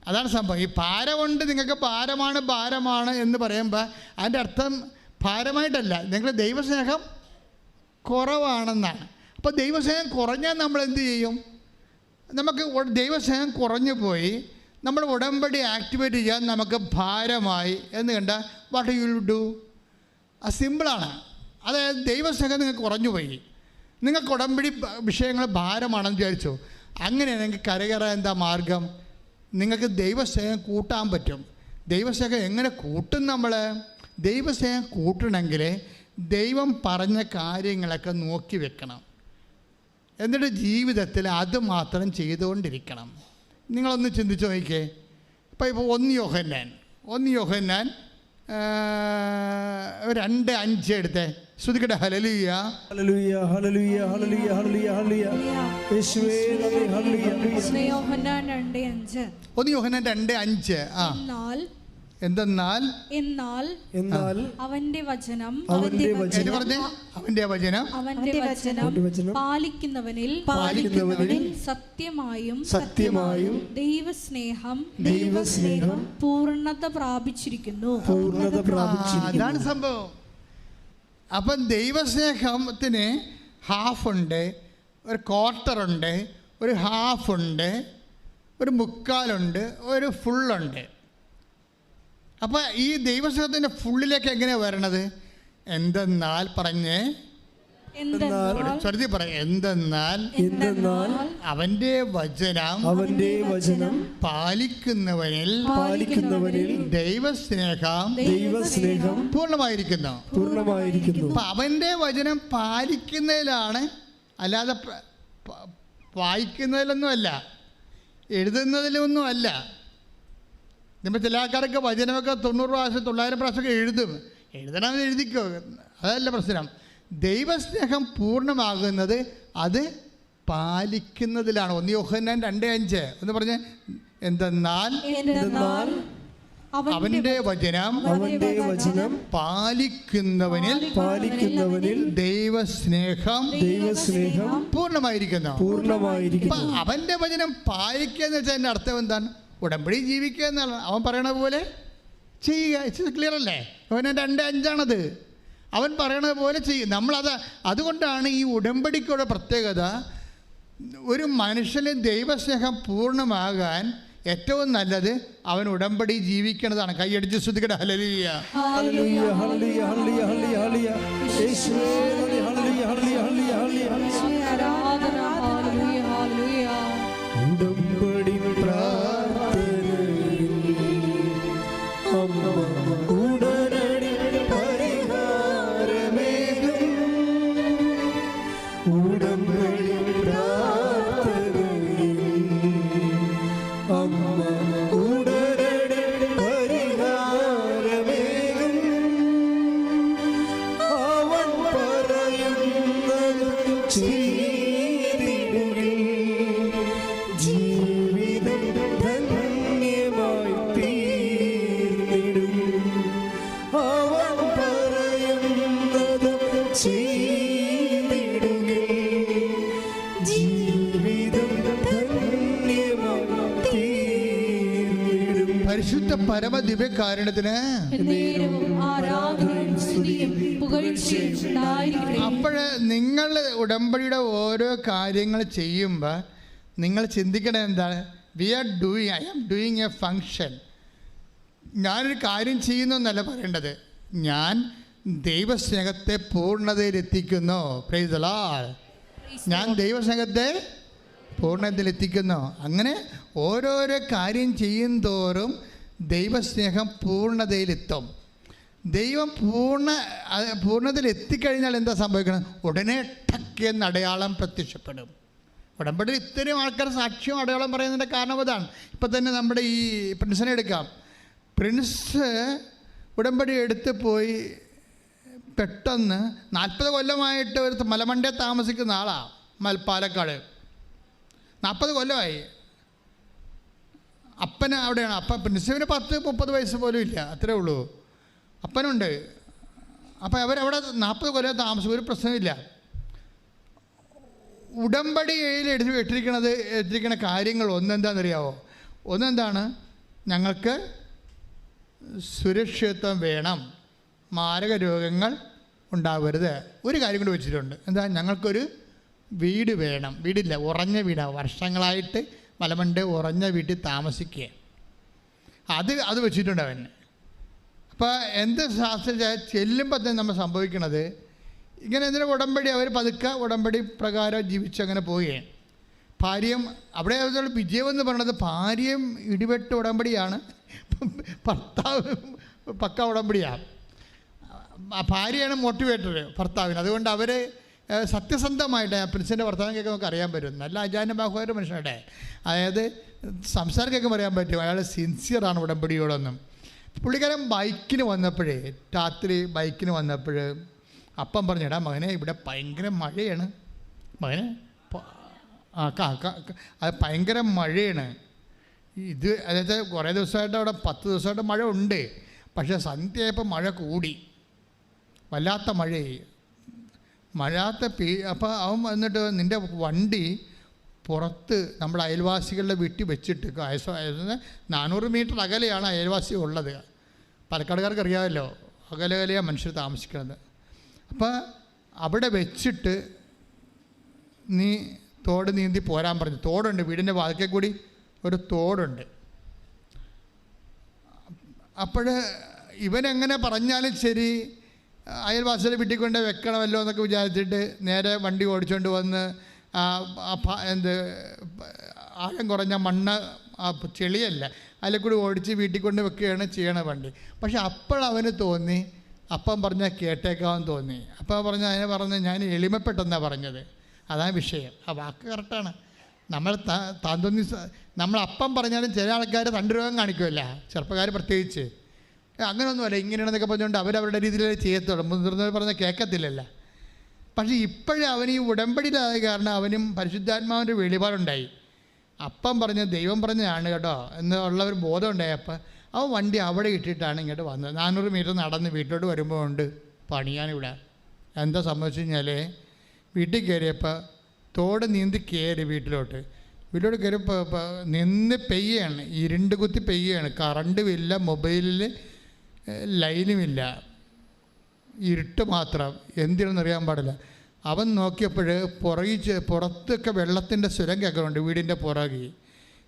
അതാണ് സംഭവം. ഈ ഭാരമുണ്ട്, നിങ്ങൾക്ക് ഭാരമാണ് എന്ന് പറയുമ്പോൾ അതിൻ്റെ അർത്ഥം ഭാരമായിട്ടല്ല, നിങ്ങൾ ദൈവസ്നേഹം കുറവാണെന്നാണ്. അപ്പോൾ ദൈവസ്നേഹം കുറഞ്ഞാൽ നമ്മൾ എന്ത് ചെയ്യും? നമുക്ക് ദൈവസ്നേഹം കുറഞ്ഞു പോയി നമ്മൾ ഉടമ്പടി ആക്ടിവേറ്റ് ചെയ്യാൻ നമുക്ക് ഭാരമായി എന്ന് കണ്ടാൽ വാട്ട് യു വിൽ ഡു? അത് സിമ്പിളാണ്. അതായത് ദൈവസ്നേഹം നിങ്ങൾക്ക് കുറഞ്ഞു പോയി, നിങ്ങൾക്ക് ഉടമ്പടി വിഷയങ്ങൾ ഭാരമാണെന്ന് വിചാരിച്ചു. അങ്ങനെയാണെങ്കിൽ കരകയറാൻ എന്താ മാർഗം? നിങ്ങൾക്ക് ദൈവസ്നേഹം കൂട്ടാൻ പറ്റും. ദൈവസ്നേഹം എങ്ങനെ കൂട്ടും? നമ്മൾ ദൈവസ്നേഹം കൂട്ടണമെങ്കിൽ ദൈവം പറഞ്ഞ കാര്യങ്ങളൊക്കെ നോക്കി വെക്കണം. എന്നിട്ട് ജീവിതത്തിൽ അത് മാത്രം ചെയ്തുകൊണ്ടിരിക്കണം. നിങ്ങളൊന്ന് ചിന്തിച്ച് നോക്കിക്കേ. ഇപ്പോൾ 1 യോഹന്നാൻ 2:5 എടുത്തേ. ശ്രുതിക്കട്ടെ. ഹല്ലേലൂയ ഹല്ലേലൂയ ഹല്ലേലൂയ ഹല്ലേലൂയ ഹല്ലേലൂയ ഹല്ലേലൂയ യേശുവേ നന്ദി. ഹല്ലേലൂയ. യോഹന്നാൻ 2:5. 1 യോഹന്നാൻ 2:5. എന്നാൽ അവന്റെ വചനം പാലിക്കുന്നവനിൽ സത്യമായും ദൈവസ്നേഹം പൂർണ്ണത പ്രാപിച്ചിരിക്കുന്നു. അതാണ് സംഭവം. അപ്പം ദൈവസ്നേഹത്തിന് ഹാഫുണ്ട്, ഒരു ക്വാർട്ടറുണ്ട്, ഒരു ഹാഫുണ്ട്, ഒരു മുക്കാലുണ്ട്, ഒരു ഫുള്ളുണ്ട്. അപ്പോൾ ഈ ദൈവസ്നേഹത്തിൻ്റെ ഫുള്ളിലേക്ക് എങ്ങനെയാണ് വരണത്? എന്തെന്നാൽ പറഞ്ഞേ, എന്തെന്നാൽ അവന്റെ വചനം പാലിക്കുന്നവനിൽ ദൈവസ്നേഹം പൂർണ്ണമായിരിക്കുന്നു. അപ്പം അവന്റെ വചനം പാലിക്കുന്നതിലാണ്, അല്ലാതെ വായിക്കുന്നതിലൊന്നുമല്ല, എഴുതുന്നതിലൊന്നുമല്ല. നമ്മൾ ചില ആൾക്കാരൊക്കെ വചനമൊക്കെ 90 പ്രാവശ്യം 900 പ്രാവശ്യമൊക്കെ എഴുതണമെന്ന് എഴുതിക്കോ, അതല്ല പ്രശ്നം. ദൈവസ്നേഹം പൂർണ്ണമാകുന്നത് അത് പാലിക്കുന്നതിലാണ്. 1 യോഹന്നാൻ 2:5 എന്ന് പറഞ്ഞ്, എന്തെന്നാൽ അവന്റെ വചനം പാലിക്കുന്നവനിൽ ദൈവസ്നേഹം പൂർണ്ണമായിരിക്കുന്നു. അവന്റെ വചനം പാലിക്കുക എന്ന് വെച്ചാൽ അതിൻ്റെ അർത്ഥം എന്താണ്? ഉടമ്പടി ജീവിക്കുക എന്നാണ്. അവൻ പറയണ പോലെ ചെയ്യുക. ഇറ്റ്സ് ക്ലിയർ അല്ലേ? അവന് 2:5 അവൻ പറയണത് പോലെ ചെയ്യും. അതുകൊണ്ടാണ് ഈ ഉടമ്പടിക്കുള്ള പ്രത്യേകത. ഒരു മനുഷ്യന് ദൈവസ്നേഹം പൂർണ്ണമാകാൻ ഏറ്റവും നല്ലത് അവൻ ഉടമ്പടി ജീവിക്കുന്നതാണ്. കൈയടിച്ച് സ്തുതിക്കട്ടെ. ഹല്ലേലൂയ ഹല്ലേലൂയ ഹല്ലേലൂയ ഹല്ലേലൂയ ഹല്ലേലൂയ യേശുവേ നന്ദി. ഹല്ലേലൂയ ഹല്ലേലൂയ ഹല്ലേലൂയ ഹല്ലേലൂയ ആരാധന. ഹല്ലേലൂയ ഹല്ലേലൂയ. ഉടമ്പടി പ്രാർത്ഥന ഉടനടി പരിഹാരമേകും ഉടമ്പടി പ്രാർത്ഥനയിൽ അമ്മ ഉടനടി പരിഹാരമേകും അവൻ പറയുന്നത് ചെയ്തിടുകിൽ ജീവിതം ധന്യമായി തീർന്നിടും അവൻ പറയുന്നത് ചെയ്തിടുകിൽ ജീവിതം ധന്യമായി തീർന്നിടും. പരിശുദ്ധ പരമ ദിവ്യകാരുണ്യത്തിന് നേരവും ആരാധനയും സ്തുതിയും പുകഴ്ചയും ഉണ്ടായിരിക്കട്ടെ. അപ്പോഴ് നിങ്ങൾ ഉടമ്പടിയുടെ ഓരോ കാര്യങ്ങൾ ചെയ്യുമ്പോൾ നിങ്ങൾ ചിന്തിക്കണത് എന്താണ്? I am doing a function. ഞാനൊരു കാര്യം ചെയ്യുന്നു എന്നല്ല പറയേണ്ടത്, ഞാൻ ദൈവസ്നേഹത്തെ പൂർണ്ണതയിലെത്തിക്കുന്നു. Praise the lord. ഞാൻ ദൈവസ്നേഹത്തെ പൂർണ്ണതയിലെത്തിക്കുന്നു. അങ്ങനെ ഓരോരോ കാര്യം ചെയ്യും തോറും ദൈവസ്നേഹം പൂർണ്ണതയിലെത്തും. ദൈവം പൂർണ്ണതയിൽ എത്തിക്കഴിഞ്ഞാൽ എന്താ സംഭവിക്കണം? ഉടനെ ടക്ക് എന്ന അടയാളം പ്രത്യക്ഷപ്പെടും. ഉടമ്പടിയിൽ ഇത്രയും ആൾക്കാർ സാക്ഷ്യം അടയാളം പറയുന്നതിൻ്റെ കാരണം അതാണ്. ഇപ്പം തന്നെ നമ്മുടെ ഈ പ്രിൻസിനെ എടുക്കാം. പ്രിൻസ് ഉടമ്പടി എടുത്ത് പോയി പെട്ടെന്ന് 40 കൊല്ലമായിട്ട് ഒരു മലമണ്ടയിൽ താമസിക്കുന്ന ആളാണ്. പാലക്കാട് 40 കൊല്ലമായി. അപ്പന് അവിടെയാണ്. അപ്പം പ്രിൻസിന് 10-30 വയസ്സ് പോലും ഇല്ല, അത്രേ ഉള്ളൂ. അപ്പനുണ്ട്. അപ്പം അവരവിടെ 40 കൊല്ലം താമസം, ഒരു പ്രശ്നമില്ല. ഉടമ്പടിയിൽ എടുത്തിരിക്കുന്ന കാര്യങ്ങൾ ഒന്നെന്താണെന്നറിയാവോ? ഒന്നെന്താണ്? ഞങ്ങൾക്ക് സുരക്ഷിതത്വം വേണം, മാരക രോഗങ്ങൾ ഉണ്ടാവരുത്. ഒരു കാര്യം കൂടി വെച്ചിട്ടുണ്ട്. എന്താ? ഞങ്ങൾക്കൊരു വീട് വേണം. വീടില്ല, ഉറഞ്ഞ വീടാണ്. വർഷങ്ങളായിട്ട് മലമണ്ട് ഉറഞ്ഞ വീട്ടിൽ താമസിക്കുക. അത് വെച്ചിട്ടുണ്ട് അവൻ. അപ്പോൾ എന്ത് ശാസ്ത്രം ചെല്ലുമ്പോൾ തന്നെ നമ്മൾ സംഭവിക്കണത് ഇങ്ങനെ എന്തിനാ ഉടമ്പടി അവർ പതുക്കെ ഉടമ്പടി പ്രകാരം ജീവിച്ചങ്ങനെ പോവുകയാണ്. ഭാര്യയും അവിടെ വിജയമെന്ന് പറയുന്നത് ഭാര്യയും ഇടിവെട്ട് ഉടമ്പടിയാണ്, ഭർത്താവ് പക്ക ഉടമ്പടിയാണ്. ഭാര്യയാണ് മോട്ടിവേറ്റർ ഭർത്താവിന്. അതുകൊണ്ട് അവർ സത്യസന്ധമായിട്ട് പ്രിൻസിൻ്റെ വർത്തമാനം കേൾക്കാൻ നമുക്ക് അറിയാൻ പറ്റും. നല്ല അജാനബാഹുവായ മനുഷ്യരുടെ, അതായത് സംസാരം കേൾക്കുമ്പോൾ അറിയാൻ പറ്റും അയാൾ സിൻസിയറാണ് ഉടമ്പടിയോടൊന്നും. പുള്ളിക്കാരൻ ബൈക്കിന് വന്നപ്പോഴേ, രാത്രി ബൈക്കിന് വന്നപ്പോൾ അപ്പം പറഞ്ഞു, എടാ മകനെ ഇവിടെ ഭയങ്കര മഴയാണ്, മകനെ അത് ഭയങ്കര മഴയാണ്. ഇത് അതായത് കുറേ ദിവസമായിട്ട് അവിടെ 10 ദിവസമായിട്ട് മഴ ഉണ്ട്, പക്ഷേ സന്ധ്യയായപ്പോൾ മഴ കൂടി, വല്ലാത്ത മഴയായി. അപ്പോൾ അവൻ വന്നിട്ട് നിൻ്റെ വണ്ടി പുറത്ത് നമ്മുടെ അയൽവാസികളുടെ വീട്ടിൽ വെച്ചിട്ട് 400 മീറ്റർ അകലെയാണ് അയൽവാസി ഉള്ളത്. പാലക്കാടുകാർക്ക് അറിയാമല്ലോ, അകലെയാണ് മനുഷ്യർ താമസിക്കുന്നത്. അപ്പോൾ അവിടെ വെച്ചിട്ട് നീ തോട് നീന്തി പോരാൻ പറഞ്ഞു. തോടുണ്ട്, വീടിൻ്റെ വാതിക്കൽ കൂടി ഒരു തോടുണ്ട്. അപ്പോൾ ഇവനെങ്ങനെ പറഞ്ഞാലും ശരി അയൽവാസിയുടെ വീട്ടിൽ കൊണ്ട് വെക്കണമല്ലോ എന്നൊക്കെ വിചാരിച്ചിട്ട് നേരെ വണ്ടി ഓടിച്ചുകൊണ്ട് വന്ന് ആഴം കുറഞ്ഞ മണ്ണ്, ചെളിയല്ല, അതിൽ കൂടി ഓടിച്ച് വീട്ടിൽ കൊണ്ട് വെക്കുകയാണ് ചെയ്യണ വണ്ടി. പക്ഷെ അപ്പോഴവന് തോന്നി, അപ്പം പറഞ്ഞാൽ കേട്ടേക്കാമെന്ന് തോന്നി. അപ്പം അതിനെ പറഞ്ഞ് ഞാൻ എളിമപ്പെട്ടെന്നാണ് പറഞ്ഞത്. അതാണ് വിഷയം. ആ വാക്ക് കറക്റ്റാണ്. നമ്മൾ താന്തോന്നി നമ്മൾ അപ്പം പറഞ്ഞാലും ചില ആൾക്കാർ തണ്ടുരോഗം കാണിക്കുമല്ല, ചെറുപ്പക്കാർ പ്രത്യേകിച്ച്. അങ്ങനെയൊന്നുമല്ല, ഇങ്ങനെയാണെന്നൊക്കെ പറഞ്ഞുകൊണ്ട് അവരവരുടെ രീതിയിൽ ചെയ്യത്തുള്ളൂ. മുതിർന്നവർ പറഞ്ഞാൽ കേൾക്കത്തില്ലല്ലോ. പക്ഷേ ഇപ്പോഴും അവന് ഈ ഉടമ്പടിയിലായ കാരണം അവനും പരിശുദ്ധാത്മാവിൻ്റെ വെളിപാടുണ്ടായി. അപ്പം പറഞ്ഞ ദൈവം പറഞ്ഞതാണ് കേട്ടോ എന്നുള്ള ഒരു ബോധം ഉണ്ടായപ്പോൾ അവൻ വണ്ടി അവിടെ ഇട്ടിട്ടാണ് ഇങ്ങോട്ട് വന്നത്. 400 മീറ്റർ നടന്ന് വീട്ടിലോട്ട് വരുമ്പോൾ ഉണ്ട് പണിയാനിവിടെ. എന്താ സംഭവിച്ചു കഴിഞ്ഞാൽ വീട്ടിൽ കയറിയപ്പോൾ തോട് നീന്തി കയറി വീട്ടിലോട്ട് കയറിയപ്പോൾ നിന്ന് പെയ്യാണ്, ഇരുണ്ട് കുത്തി പെയ്യാണ്, കറണ്ടുമില്ല, മൊബൈലിൽ ലൈനുമില്ല, ഇരുട്ട് മാത്രം. എന്തിനെന്നറിയാൻ പാടില്ല. അവൻ നോക്കിയപ്പോൾ പുറത്തൊക്കെ വെള്ളത്തിൻ്റെ സ്വരം കേൾക്കുന്നുണ്ട്. വീടിൻ്റെ പുറകിൽ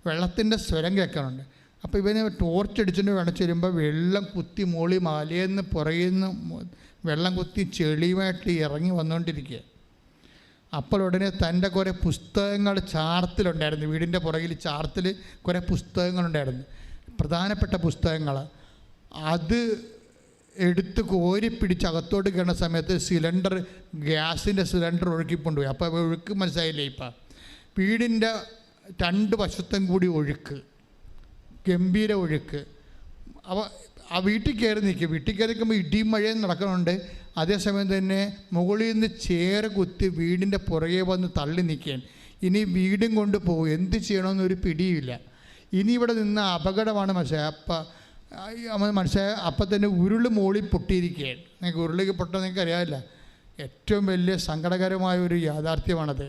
വെള്ളത്തിൻ്റെ സ്വരം കേൾക്കുന്നുണ്ട്. അപ്പോൾ ഇവന് ടോർച്ചടിച്ചിട്ട് വേണം ചെല്ലുമ്പോൾ വെള്ളം കുത്തി മോളി മലയെന്ന് പുറകിന്ന് വെള്ളം കുത്തി ചെളിയുമായിട്ട് ഇറങ്ങി വന്നുകൊണ്ടിരിക്കുക. അപ്പോൾ ഉടനെ തൻ്റെ കുറേ പുസ്തകങ്ങൾ ചാർത്തിലുണ്ടായിരുന്നു. വീടിൻ്റെ പുറകിൽ ചാർത്തിൽ കുറേ പുസ്തകങ്ങളുണ്ടായിരുന്നു, പ്രധാനപ്പെട്ട പുസ്തകങ്ങൾ. അത് എടുത്ത് കോരി പിടിച്ച് അകത്തോട്ട് കയറുന്ന സമയത്ത് സിലിണ്ടർ, ഗ്യാസിൻ്റെ സിലിണ്ടർ ഒഴുക്കിക്കൊണ്ടുപോയി. അപ്പോൾ ഒഴുക്ക് മനസ്സിലായില്ലേ? ഇപ്പം വീടിൻ്റെ 2 വശത്തും കൂടി ഒഴുക്ക്, ഗംഭീര ഒഴുക്ക്. അപ്പോൾ ആ വീട്ടിൽ കയറി നിൽക്കും. വീട്ടിൽ കയറി നിൽക്കുമ്പോൾ ഇടിയും മഴയും നടക്കുന്നുണ്ട്. അതേസമയം തന്നെ മുകളിൽ നിന്ന് ചേറ് കുത്തി വീടിൻ്റെ പുറകെ വന്ന് തള്ളി നിൽക്കുകയാണ്. ഇനി വീടും കൊണ്ട് പോകും, എന്ത് ചെയ്യണമെന്നൊരു പിടിയില്ല. ഇനി ഇവിടെ നിന്ന് അപകടമാണ് മനസ്സിലായ. അപ്പം തന്നെ ഉരുൾ മോളിൽ പൊട്ടിയിരിക്കുകയാണ്. നിങ്ങൾക്ക് ഉരുളിക്ക് പൊട്ടാൻ നിങ്ങൾക്ക് അറിയാമില്ല. ഏറ്റവും വലിയ സങ്കടകരമായ ഒരു യാഥാർത്ഥ്യമാണത്.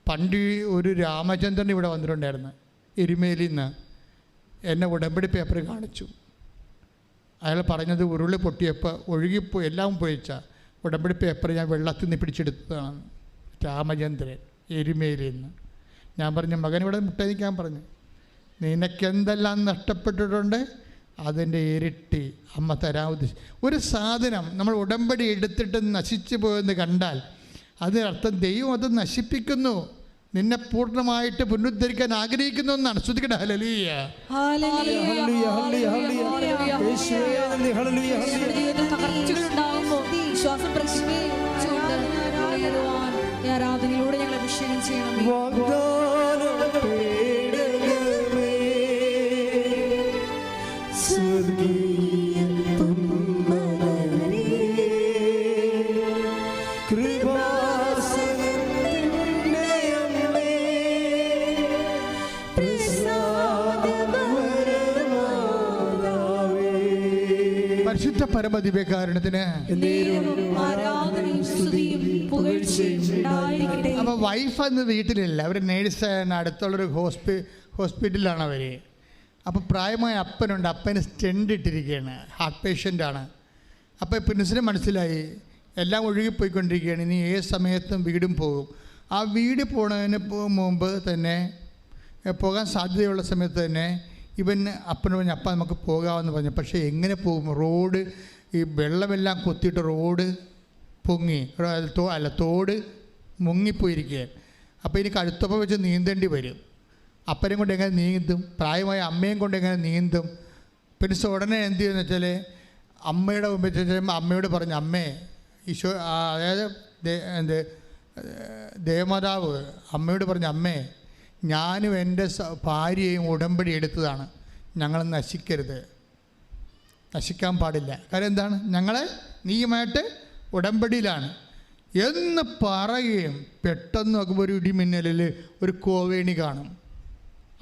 പണ്ട് ഒരു രാമചന്ദ്രൻ ഇവിടെ വന്നിട്ടുണ്ടായിരുന്നു എരുമേലിയിൽ നിന്ന്. എന്നെ ഉടമ്പടി പേപ്പർ കാണിച്ചു. അയാൾ പറഞ്ഞത് ഉരുളി പൊട്ടിയപ്പോൾ ഒഴുകിപ്പോയി, എല്ലാം പോയിച്ച ഉടമ്പടി പേപ്പർ ഞാൻ വെള്ളത്തിൽ നിന്ന് പിടിച്ചെടുത്തതാണ്. രാമചന്ദ്രൻ എരുമേലിയിൽ നിന്ന്. ഞാൻ പറഞ്ഞു, മകൻ ഇവിടെ മുട്ടനിക്കാൻ പറഞ്ഞു, നിനക്കെന്തെല്ലാം നഷ്ടപ്പെട്ടിട്ടുണ്ട് അതിൻ്റെ ഇരട്ടി അമ്മ തരാൻ ഉദ്ദേശിച്ചു. ഒരു സാധനം നമ്മൾ ഉടമ്പടി എടുത്തിട്ട് നശിച്ചു പോയെന്ന് കണ്ടാൽ അതിനർത്ഥം ദൈവം അത് നശിപ്പിക്കുന്നു, നിന്നെ പൂർണ്ണമായിട്ട് പുനരുദ്ധരിക്കാൻ ആഗ്രഹിക്കുന്നു എന്നാണ്. ശ്രദ്ധിക്കട്ടെ. ഹല്ലേലൂയ, ആരാധനയിലൂടെ ഞങ്ങൾ അഭിഷേകം ചെയ്യണം. പരിശുദ്ധ പരമദിവ്യകാരുണ്യത്തിന്. അപ്പോൾ വൈഫ് അന്ന് വീട്ടിലില്ല, അവർ നേഴ്സാണ്, അടുത്തുള്ളൊരു ഹോസ്പിറ്റലിലാണ് അവർ. അപ്പോൾ പ്രായമായ അപ്പനുണ്ട്, അപ്പന് സ്റ്റെൻഡ് ഇട്ടിരിക്കുകയാണ്, ഹാർട്ട് പേഷ്യൻ്റാണ്. അപ്പോൾ പ്രിൻസിന് മനസ്സിലായി എല്ലാം ഒഴുകിപ്പോയിക്കൊണ്ടിരിക്കുകയാണ്, ഇനി ഏത് സമയത്തും വീടും പോകും. ആ വീട് പോണതിന് മുമ്പ് തന്നെ, പോകാൻ സാധ്യതയുള്ള സമയത്ത് തന്നെ ഇവൻ അപ്പന് പറഞ്ഞു, അപ്പ നമുക്ക് പോകാമെന്ന് പറഞ്ഞു. പക്ഷേ എങ്ങനെ പോകും? റോഡ്, ഈ വെള്ളമെല്ലാം കൊത്തിയിട്ട് റോഡ് പൊങ്ങി, തോട് മുങ്ങിപ്പോയിരിക്കുകയാണ്. അപ്പോൾ ഇനി കഴുത്തൊപ്പം വെച്ച് നീന്തേണ്ടി വരും. അപ്പനെയും കൊണ്ട് എങ്ങനെ നീന്തും? പ്രായമായ അമ്മയും കൊണ്ട് എങ്ങനെ നീന്തും? പിന്നെ ഉടനെ എന്ത് ചെയ്യുമെന്ന് വെച്ചാൽ അമ്മയുടെ മുമ്പിൽ ചെല്ലുമ്പോൾ അമ്മയോട് പറഞ്ഞു, അമ്മേ ഈശോ, അതായത് ദേവമാതാവ് അമ്മയോട് പറഞ്ഞു, അമ്മേ ഞാനും എൻ്റെ ഭാര്യയും ഉടമ്പടി എടുത്തതാണ്, ഞങ്ങൾ നശിക്കരുത്, നശിക്കാൻ പാടില്ല. കാര്യം എന്താണ്? ഞങ്ങളെ നീയുമായിട്ട് ഉടമ്പടിയിലാണ് എന്ന് പറയുകയും പെട്ടെന്ന് നോക്കുമ്പോൾ ഒരു ഇടിമിന്നലിൽ ഒരു കോവേണി കാണും.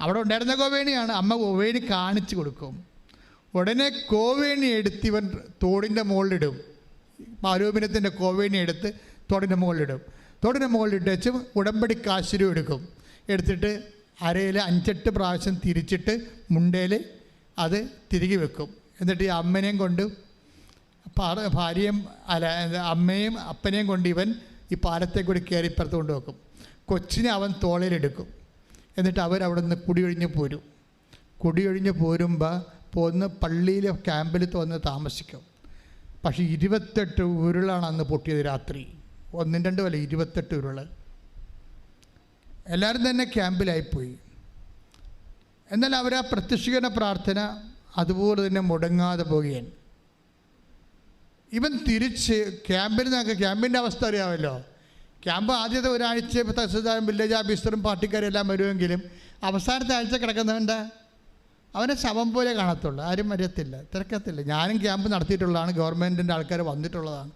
അവിടെ ഉണ്ടായിരുന്ന കോവേണിയാണ്. അമ്മ കോവേണി കാണിച്ചു കൊടുക്കും. ഉടനെ കോവേണി എടുത്ത് ഇവൻ തോടിൻ്റെ മുകളിലിടും. ആരോപണത്തിൻ്റെ കോവേണി എടുത്ത് തോടിൻ്റെ മുകളിലിടും. തോടിൻ്റെ മുകളിലിട്ട് വെച്ച് ഉടമ്പടി കാശുരും എടുക്കും. എടുത്തിട്ട് അരയിൽ 5-8 പ്രാവശ്യം തിരിച്ചിട്ട് മുണ്ടയിൽ അത് തിരികെ വെക്കും. എന്നിട്ട് ഈ അമ്മനെയും കൊണ്ട് ഭാര്യയും അമ്മയും അപ്പനെയും കൊണ്ട് ഇവൻ ഈ പാലത്തെ കൂടി കയറി ഇപ്പുറത്ത് കൊണ്ട് വെക്കും. കൊച്ചിനെ അവൻ തോളയിലെടുക്കും. എന്നിട്ട് അവരവിടെ നിന്ന് കുടിയൊഴിഞ്ഞ് പോരും. കുടിയൊഴിഞ്ഞ് പോന്ന് പള്ളിയിലെ ക്യാമ്പിൽ വന്ന് താമസിക്കും. പക്ഷേ 28 ഉരുളാണ് അന്ന് പൊട്ടിയത് രാത്രി. 1-2 അല്ല, 28 ഉരുൾ. എല്ലാവരും തന്നെ ക്യാമ്പിലായിപ്പോയി. എന്നാൽ അവർ ആ പ്രത്യക്ഷീകരണ പ്രാർത്ഥന അതുപോലെ തന്നെ മുടങ്ങാതെ പോകുകയാണ്. ഇവൻ തിരിച്ച് ക്യാമ്പിൻ്റെ അവസ്ഥ അറിയാമല്ലോ. ക്യാമ്പ് ആദ്യത്തെ ഒരാഴ്ച തഹസിൽദാരും വില്ലേജ് ഓഫീസറും പാർട്ടിക്കാരും എല്ലാം വരുമെങ്കിലും അവസാനത്തെ ആഴ്ച കിടക്കുന്നവൻ്റെ അവനെ ശവം പോലെ കാണത്തുള്ളൂ. ആരും അറിയത്തില്ല, തിരക്കത്തില്ല. ഞാനും ക്യാമ്പ് നടത്തിയിട്ടുള്ളതാണ്, ഗവൺമെൻറ്റിൻ്റെ ആൾക്കാർ വന്നിട്ടുള്ളതാണ്.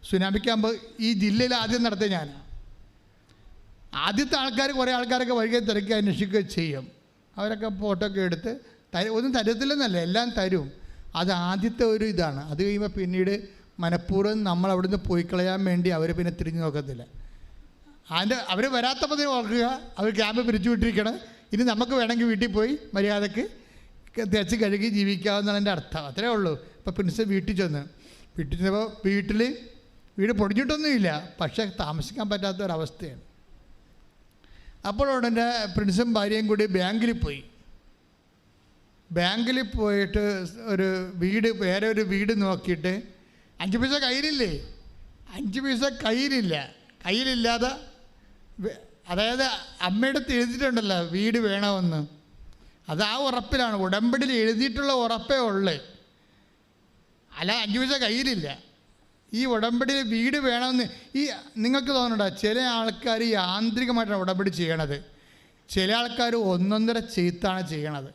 സുനാമി ക്യാമ്പ് ഈ ജില്ലയിൽ ആദ്യം നടത്തിയ ഞാനാണ്. ആദ്യത്തെ ആൾക്കാർ കുറേ ആൾക്കാരൊക്കെ വഴികെ തിരക്കി അന്വേഷിക്കുകയും ചെയ്യും. അവരൊക്കെ ഫോട്ടോ ഒക്കെ എടുത്ത് ഒന്നും തരത്തില്ലെന്നല്ല, എല്ലാം തരും. അത് ആദ്യത്തെ ഒരു ഇതാണ്. അത് കഴിയുമ്പോൾ പിന്നീട് മനഃപൂർവ്വം നമ്മൾ അവിടുന്ന് പോയി കളയാൻ വേണ്ടി അവർ പിന്നെ തിരിഞ്ഞു നോക്കത്തില്ല. അവർ വരാത്തപ്പോൾ ഓർക്കുക, അവർ ക്യാമ്പ് പിരിച്ചു വിട്ടിരിക്കണം, ഇനി നമുക്ക് വേണമെങ്കിൽ വീട്ടിൽ പോയി മര്യാദക്ക് തേച്ച് കഴുകി ജീവിക്കാവുന്നതാണ് എൻ്റെ അർത്ഥം. അത്രേ ഉള്ളൂ. ഇപ്പോൾ പ്രിൻസ് വീട്ടിൽ ചെന്നപ്പോൾ വീട് പൊടിഞ്ഞിട്ടൊന്നുമില്ല, പക്ഷേ താമസിക്കാൻ പറ്റാത്തൊരവസ്ഥയാണ്. അപ്പോൾ ഉടനെ പ്രിൻസും ഭാര്യയും കൂടി ബാങ്കിൽ പോയിട്ട് വേറെ ഒരു വീട് നോക്കിയിട്ട് 5 പൈസ കയ്യിലില്ലേ, 5 പൈസ കയ്യിലില്ലാതെ, അതായത് അമ്മയുടെ അടുത്ത് എഴുതിയിട്ടുണ്ടല്ലോ വീട് വേണമെന്ന്, അത് ആ ഉറപ്പിലാണ്. ഉടമ്പടിയിൽ എഴുതിയിട്ടുള്ള ഉറപ്പേ ഉള്ളേ, അല്ല 5 പൈസ കയ്യിലില്ല. ഈ ഉടമ്പടിയിൽ വീട് വേണമെന്ന് നിങ്ങൾക്ക് തോന്നണ്ട. ചില ആൾക്കാർ യാന്ത്രികമായിട്ടാണ് ഉടമ്പടി ചെയ്യണത്, ചില ആൾക്കാർ ഒന്നൊന്നര ചെയ്ത്താണ് ചെയ്യണത്.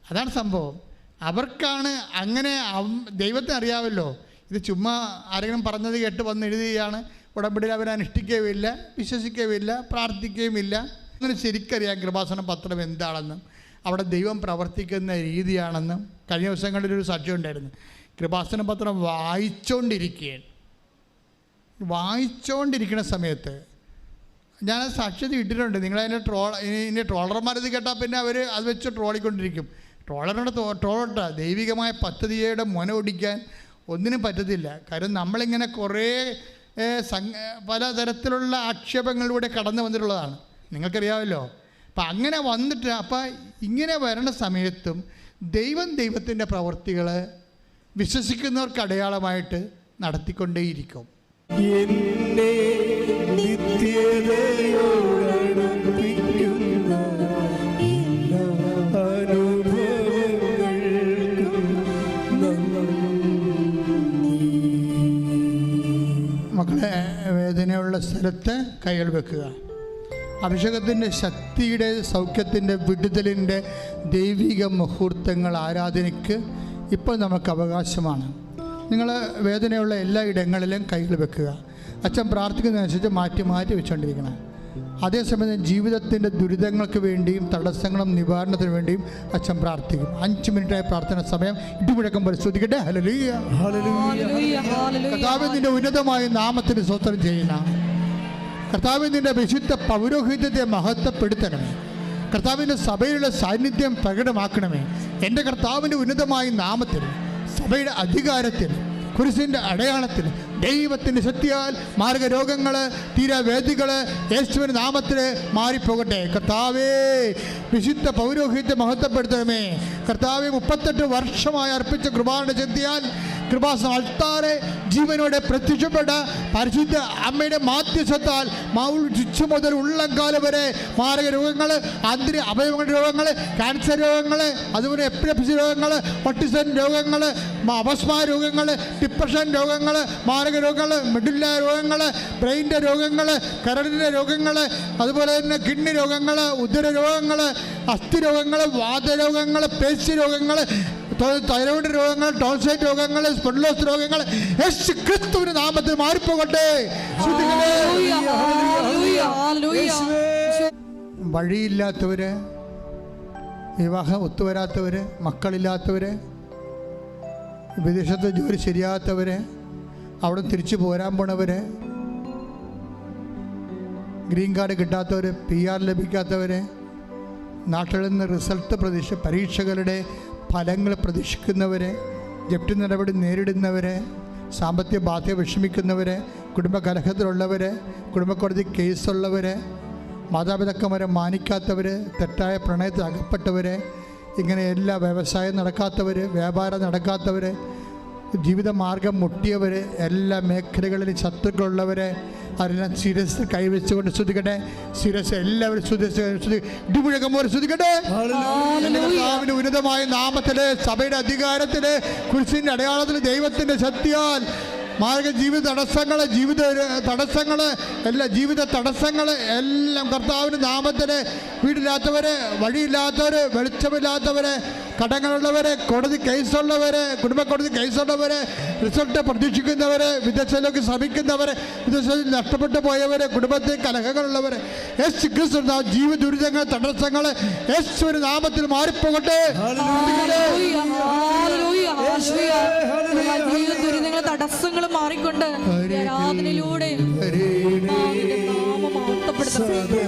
അതാണ് സംഭവം. അവർക്കാണ് അങ്ങനെ. ദൈവത്തിന് അറിയാമല്ലോ, ഇത് ചുമ്മാ ആരെങ്കിലും പറഞ്ഞത് കേട്ട് വന്ന് എഴുതുകയാണ്. ഉടമ്പടിയിൽ അവർ അനുഷ്ഠിക്കുകയുമില്ല, വിശ്വസിക്കുകയുമില്ല, പ്രാർത്ഥിക്കുകയുമില്ല. അങ്ങനെ ശരിക്കറിയാം കൃപാസന പത്രം എന്താണെന്നും അവിടെ ദൈവം പ്രവർത്തിക്കുന്ന രീതിയാണെന്നും. കഴിഞ്ഞ ദിവസങ്ങളിലൊരു സാക്ഷ്യം ഉണ്ടായിരുന്നു. കൃപാസന പത്രം വായിച്ചുകൊണ്ടിരിക്കുന്ന സമയത്ത് ഞാനത് സാക്ഷ്യത ഇട്ടിട്ടുണ്ട്. നിങ്ങളതിൻ്റെ ഇനി ട്രോളർമാരത് കേട്ടാൽ പിന്നെ അവർ അത് വെച്ച് ട്രോളിക്കൊണ്ടിരിക്കും. ട്രോളട്ട ദൈവികമായ പദ്ധതിയുടെ മുന ഒടിക്കാൻ ഒന്നിനും പറ്റത്തില്ല. കാര്യം നമ്മളിങ്ങനെ കുറേ പലതരത്തിലുള്ള ആക്ഷേപങ്ങളിലൂടെ കടന്നു വന്നിട്ടുള്ളതാണ്, നിങ്ങൾക്കറിയാമല്ലോ. അപ്പം അങ്ങനെ വന്നിട്ട് ഇങ്ങനെ വരണ സമയത്തും ദൈവത്തിൻ്റെ പ്രവൃത്തികൾ വിശ്വസിക്കുന്നവർക്ക് അടയാളമായിട്ട് നടത്തിക്കൊണ്ടേയിരിക്കും. എന്നെ നിത്യതയോടടുപ്പിക്കുന്ന എല്ലാ അനുഭവങ്ങൾക്കും നന്ദി. മക്കളെ, വേദനയുള്ള സ്ഥലത്ത് കൈകൾ വെക്കുക. അഭിഷേകത്തിൻ്റെ ശക്തിയുടെ, സൗഖ്യത്തിൻ്റെ, വിടുതലിൻ്റെ ദൈവിക മുഹൂർത്തങ്ങൾ ആരാധനയ്ക്ക് ഇപ്പോൾ നമുക്ക് അവകാശമാണ്. നിങ്ങൾ വേദനയുള്ള എല്ലാ ഇടങ്ങളിലും കൈകൾ വെക്കുക. അച്ഛൻ പ്രാർത്ഥിക്കുന്നതനുസരിച്ച് മാറ്റി വെച്ചുകൊണ്ടിരിക്കണം. അതേസമയം ജീവിതത്തിൻ്റെ ദുരിതങ്ങൾക്ക് വേണ്ടിയും തടസ്സങ്ങളും നിവാരണത്തിന് വേണ്ടിയും അച്ഛൻ പ്രാർത്ഥിക്കും. 5 മിനിറ്റായ പ്രാർത്ഥന സമയം. ഇടിമുഴക്കം പരിശോധിക്കട്ടെ. ഹല്ലേലൂയ, കർത്താവേ നിന്റെ ഉന്നതമായ നാമത്തിന് സ്തോത്രം ചെയ്യുന്ന കർത്താവേ, നിന്റെ വിശുദ്ധ പൗരോഹിത്യത്തെ മഹത്വപ്പെടുത്തണമേ. കർത്താവിൻ്റെ സഭയുടെ സാന്നിധ്യം പ്രകടമാക്കണമേ. എൻ്റെ കർത്താവിൻ്റെ ഉന്നതമായ നാമത്തിൽ, സഭയുടെ അധികാരത്തിൽ, കുരിശിൻ്റെ അടയാളത്തിൽ, ദൈവത്തിൻ്റെ ശക്തിയാൽ മാർഗരോഗങ്ങൾ, തീരാവേദികൾ യേശുവിൻ്റെ നാമത്തിൽ മാറിപ്പോകട്ടെ. കർത്താവേ, വിശുദ്ധ പൗരോഹിത്യത്തെ മഹത്വപ്പെടുത്തണമേ. കർത്താവെ, 38 വർഷമായി അർപ്പിച്ച കൃപാന്റെ ശക്തിയാൽ കൃപാസന അൾത്താറെ ജീവനോടെ പ്രത്യക്ഷപ്പെട്ട പരിശുദ്ധ അമ്മയുടെ മാധ്യസ്ഥത്താൽ ചുച്ചു മുതൽ ഉള്ളംകാലം വരെ മാരക രോഗങ്ങൾ, ആന്തരിക അവയവങ്ങളുടെ രോഗങ്ങൾ, ക്യാൻസർ രോഗങ്ങൾ, അതുപോലെ എപ്പിലെപ്സി രോഗങ്ങൾ, ഓട്ടിസം രോഗങ്ങൾ, അപസ്മാര രോഗങ്ങൾ, ഡിപ്രഷൻ രോഗങ്ങൾ, മാരക രോഗങ്ങൾ, മെഡുല്ല രോഗങ്ങൾ, ബ്രെയിൻ്റെ രോഗങ്ങൾ, കരളിൻ്റെ രോഗങ്ങൾ, അതുപോലെ തന്നെ കിഡ്നി രോഗങ്ങൾ, ഉദര രോഗങ്ങൾ, അസ്ഥി രോഗങ്ങൾ, വാതരോഗങ്ങൾ, പേശി രോഗങ്ങൾ, തൈറോയ്ഡ് രോഗങ്ങൾ, ടോൺസൈറ്റ് രോഗങ്ങൾ, സ്പോണ്ടിലോസിസ് രോഗങ്ങൾ യേശു ക്രിസ്തുവിന്റെ നാമത്തിൽ മാറിപ്പോകട്ടെ. വഴിയില്ലാത്തവര്, വിവാഹം ഒത്തുവരാത്തവര്, മക്കളില്ലാത്തവര്, വിദേശത്ത് ജോലി ശരിയാത്തവര്, അവിടെ തിരിച്ചു പോരാൻ പോണവര്, ഗ്രീൻ കാർഡ് കിട്ടാത്തവര്, PR ലഭിക്കാത്തവര്, നാട്ടിൽ നിന്ന് റിസൾട്ട് പരീക്ഷകളുടെ ഫലങ്ങൾ പ്രതീക്ഷിക്കുന്നവരെ, ജപ്തി നടപടി നേരിടുന്നവരെ, സാമ്പത്തിക ബാധ്യത വിഷമിക്കുന്നവരെ, കുടുംബ കലഹത്തിലുള്ളവരെ, കുടുംബക്കോടതി കേസുള്ളവരെ, മാതാപിതാക്കന്മാരെ മാനിക്കാത്തവർ, തെറ്റായ പ്രണയത്തിൽ അകപ്പെട്ടവരെ, ഇങ്ങനെ എല്ലാ വ്യവസായം നടക്കാത്തവർ, വ്യാപാരം നടക്കാത്തവർ, ജീവിതമാർഗം മുട്ടിയവർ, എല്ലാ മേഖലകളിലും ശത്രുക്കളുള്ളവരെ, അതെല്ലാം ശിരസ് കൈവച്ചുകൊണ്ട് ശ്രദ്ധിക്കട്ടെ. ശിരസ് എല്ലാവരും ഇടിമുഴക്കം പോലെ ശ്രദ്ധിക്കട്ടെ. കർത്താവിന്റെ ഉന്നതമായ നാമത്തില്, സഭയുടെ അധികാരത്തില്, കുരിശിന്റെ അടയാളത്തില്, ദൈവത്തിന്റെ ശക്തിയാൽ ജീവിത തടസ്സങ്ങൾ എല്ലാം കർത്താവിന്റെ നാമത്തില്, വീടില്ലാത്തവര്, വഴിയില്ലാത്തവര്, വെളിച്ചമില്ലാത്തവര്, കടങ്ങളുള്ളവര്, കോടതി കേസുള്ളവര്, കുടുംബക്കോടതി കേസുള്ളവര്, റിസൾട്ട് പ്രതീക്ഷിക്കുന്നവര്, വിദേശത്തിലേക്ക് ശ്രമിക്കുന്നവര്, വിദേശത്തിൽ നഷ്ടപ്പെട്ടു പോയവര്, കുടുംബത്തിൽ കലഹങ്ങളുള്ളവര്, യേശു ക്രിസ്തു ജീവിത ദുരിതങ്ങൾ, തടസ്സങ്ങൾ യേശുവിന്റെ നാമത്തിൽ മാറിപ്പോകട്ടെ. ദുരിതങ്ങൾ, തടസ്സങ്ങൾ മാറിക്കൊണ്ട് ആരാധനയിലൂടെ നാമം മഹത്വപ്പെടുത്തട്ടെ.